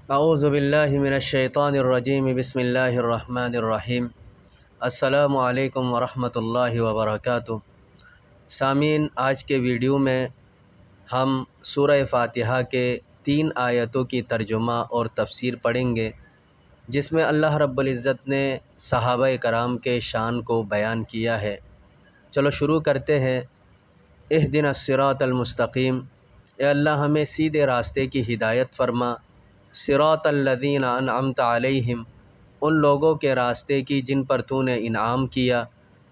اعوذ باللہ من الشیطان الرجیم بسم اللہ الرحمن الرحیم۔ السلام علیکم ورحمۃ اللہ وبرکاتہ۔ سامعین، آج کے ویڈیو میں ہم سورہ فاتحہ کے 3 آیتوں کی ترجمہ اور تفسیر پڑھیں گے، جس میں اللہ رب العزت نے صحابہ کرام کے شان کو بیان کیا ہے۔ چلو شروع کرتے ہیں۔ اہدنا الصراط المستقیم، اے اللہ ہمیں سیدھے راستے کی ہدایت فرما۔ صراط الذین انعمت علیہم، ان لوگوں کے راستے کی جن پر تو نے انعام کیا۔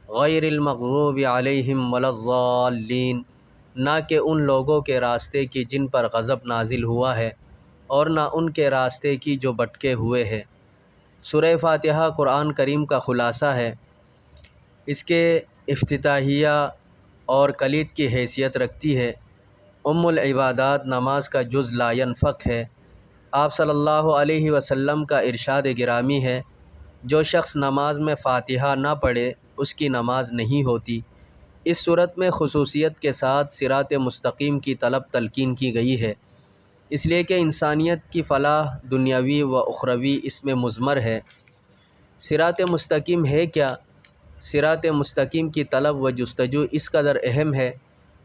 غیر المغضوب علیہم ولا الضالین، نہ کہ ان لوگوں کے راستے کی جن پر غضب نازل ہوا ہے، اور نہ ان کے راستے کی جو بھٹکے ہوئے ہیں۔ سورہ فاتحہ قرآن کریم کا خلاصہ ہے۔ اس کے افتتاحیہ اور کلید کی حیثیت رکھتی ہے۔ العبادات، نماز کا جز لا ينفق ہے۔ آپ صلی اللہ علیہ وسلم کا ارشاد گرامی ہے، جو شخص نماز میں فاتحہ نہ پڑھے اس کی نماز نہیں ہوتی۔ اس صورت میں خصوصیت کے ساتھ صراط مستقیم کی طلب تلقین کی گئی ہے، اس لیے کہ انسانیت کی فلاح دنیاوی و اخروی اس میں مضمر ہے۔ صراط مستقیم ہے کیا؟ صراط مستقیم کی طلب و جستجو اس قدر اہم ہے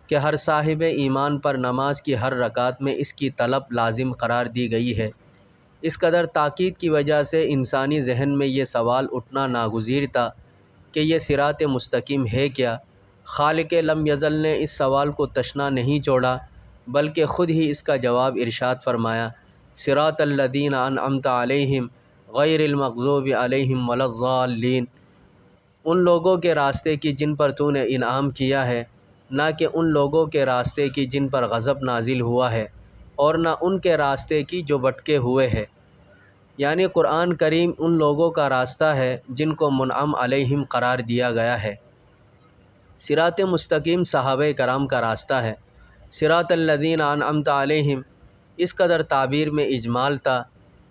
کہ ہر صاحب ایمان پر نماز کی ہر رکعت میں اس کی طلب لازم قرار دی گئی ہے۔ اس قدر تاکید کی وجہ سے انسانی ذہن میں یہ سوال اٹھنا ناگزیر تھا کہ یہ صراط مستقیم ہے کیا؟ خالق لم یزل نے اس سوال کو تشنا نہیں چھوڑا، بلکہ خود ہی اس کا جواب ارشاد فرمایا، صراط الذین انعمت علیہم غیر المغضوب علیہم ولا الضالین، ان لوگوں کے راستے کی جن پر تو نے انعام کیا ہے، نہ کہ ان لوگوں کے راستے کی جن پر غضب نازل ہوا ہے، اور نہ ان کے راستے کی جو بھٹکے ہوئے ہیں۔ یعنی قرآن کریم ان لوگوں کا راستہ ہے جن کو منعم علیہم قرار دیا گیا ہے۔ صراط مستقیم صحابہ کرام کا راستہ ہے۔ صراط الذین انعمت علیہم، اس قدر تعبیر میں اجمال تھا۔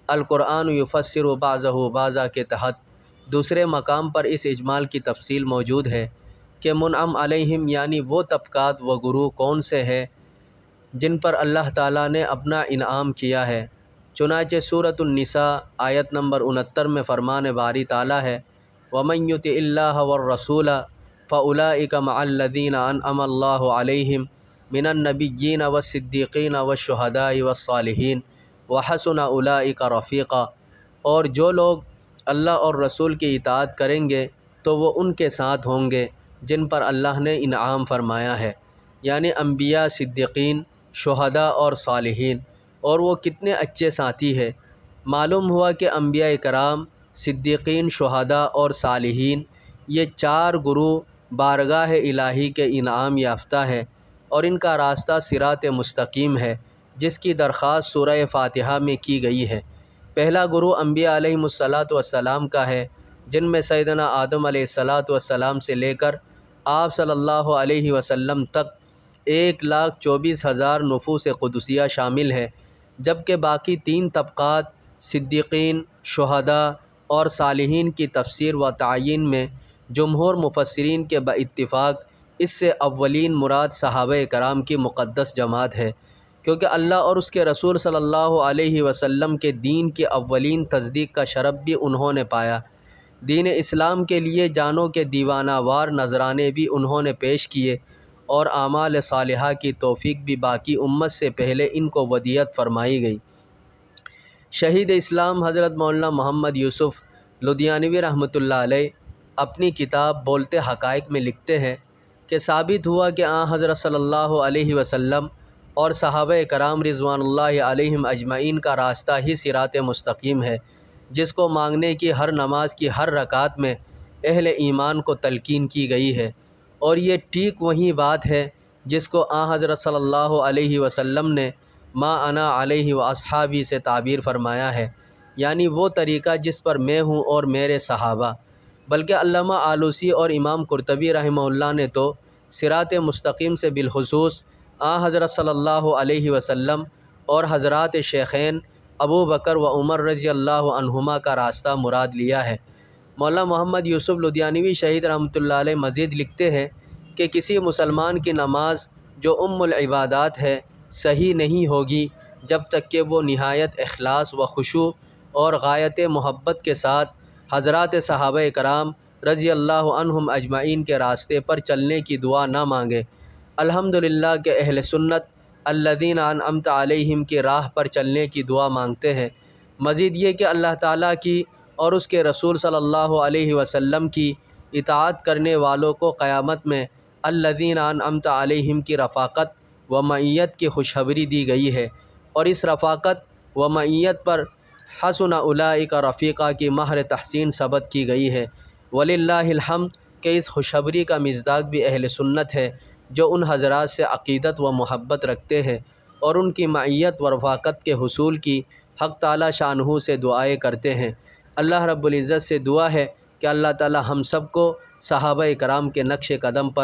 القرآن یفسر بعضہ بعضا کے تحت دوسرے مقام پر اس اجمال کی تفصیل موجود ہے کہ منعم علیہم یعنی وہ طبقات و گروہ کون سے ہیں جن پر اللہ تعالیٰ نے اپنا انعام کیا ہے۔ چنانچہ سورۃ النساء آیت نمبر 69 میں فرمان باری تعالیٰ ہے، وَمَن يُطِعِ اللَّهَ وَالرَّسُولَ فَأُولَٰئِكَ مَعَ الَّذِينَ أَنْعَمَ اللَّهُ عَلَيْهِم مِّنَ النَّبِيِّينَ وَالصِّدِّيقِينَ وَالشُّهَدَاءِ وَالصَّالِحِينَ وَحَسُنَ أُولَٰئِكَ رَفِيقًا، اور جو لوگ اللہ اور رسول کی اطاعت کریں گے تو وہ ان کے ساتھ ہوں گے جن پر اللہ نے انعام فرمایا ہے، یعنی انبیاء، صدیقین، شہداء اور صالحین، اور وہ کتنے اچھے ساتھی ہے۔ معلوم ہوا کہ انبیاء کرام، صدیقین، شہداء اور صالحین، یہ 4 گروہ بارگاہ الہی کے انعام یافتہ ہے، اور ان کا راستہ صراط مستقیم ہے، جس کی درخواست سورہ فاتحہ میں کی گئی ہے۔ پہلا گروہ انبیاء علیہم السلام کا ہے، جن میں سیدنا آدم علیہ السلام سے لے کر آپ صلی اللہ علیہ وسلم تک 1,24,000 نفوس قدسیہ شامل ہے، جبکہ باقی 3 طبقات صدیقین، شہداء اور صالحین کی تفسیر و تعیین میں جمہور مفسرین کے باتفاق اس سے اولین مراد صحابہ کرام کی مقدس جماعت ہے، کیونکہ اللہ اور اس کے رسول صلی اللہ علیہ وسلم کے دین کی اولین تصدیق کا شرف بھی انہوں نے پایا۔ دین اسلام کے لیے جانوں کے دیوانہ وار نذرانے بھی انہوں نے پیش کیے، اور اعمال صالحہ کی توفیق بھی باقی امت سے پہلے ان کو ودیعت فرمائی گئی۔ شہید اسلام حضرت مولانا محمد یوسف لدھیانوی رحمۃ اللہ علیہ اپنی کتاب بولتے حقائق میں لکھتے ہیں کہ ثابت ہوا کہ حضرت صلی اللہ علیہ وسلم اور صحابہ کرام رضوان اللہ علیہم اجمعین کا راستہ ہی صراط مستقیم ہے، جس کو مانگنے کی ہر نماز کی ہر رکعت میں اہل ایمان کو تلقین کی گئی ہے، اور یہ ٹھیک وہی بات ہے جس کو حضرت صلی اللہ علیہ وسلم نے ما انا علیہ و اصحابی سے تعبیر فرمایا ہے، یعنی وہ طریقہ جس پر میں ہوں اور میرے صحابہ۔ بلکہ علامہ آلوسی اور امام قرطبی رحمہ اللہ نے تو صراط مستقیم سے بالخصوص حضرت صلی اللہ علیہ وسلم اور حضرات شیخین ابو بکر و عمر رضی اللہ عنہما کا راستہ مراد لیا ہے۔ مولانا محمد یوسف لدھیانوی شہید رحمۃ اللہ علیہ مزید لکھتے ہیں کہ کسی مسلمان کی نماز جو العبادات ہے صحیح نہیں ہوگی جب تک کہ وہ نہایت اخلاص و خشوع اور غایت محبت کے ساتھ حضرات صحابہ کرام رضی اللہ عنہم اجمعین کے راستے پر چلنے کی دعا نہ مانگے۔ الحمدللہ کہ اہل سنت الذین انعمت علیہم کی راہ پر چلنے کی دعا مانگتے ہیں۔ مزید یہ کہ اللہ تعالیٰ کی اور اس کے رسول صلی اللہ علیہ وسلم کی اطاعت کرنے والوں کو قیامت میں الذین انعمت علیہم کی رفاقت و معیت کی خوشخبری دی گئی ہے، اور اس رفاقت و معیت پر حسن اولئک رفیقہ کی مہر تحسین ثبت کی گئی ہے۔ وللہ الحمد کہ اس خوشخبری کا مصداق بھی اہل سنت ہے، جو ان حضرات سے عقیدت و محبت رکھتے ہیں اور ان کی معیت و رفاقت کے حصول کی حق تعالی شانہ سے دعائیں کرتے ہیں۔ اللہ رب العزت سے دعا ہے کہ اللہ تعالی ہم سب کو صحابہ کرام کے نقش قدم پر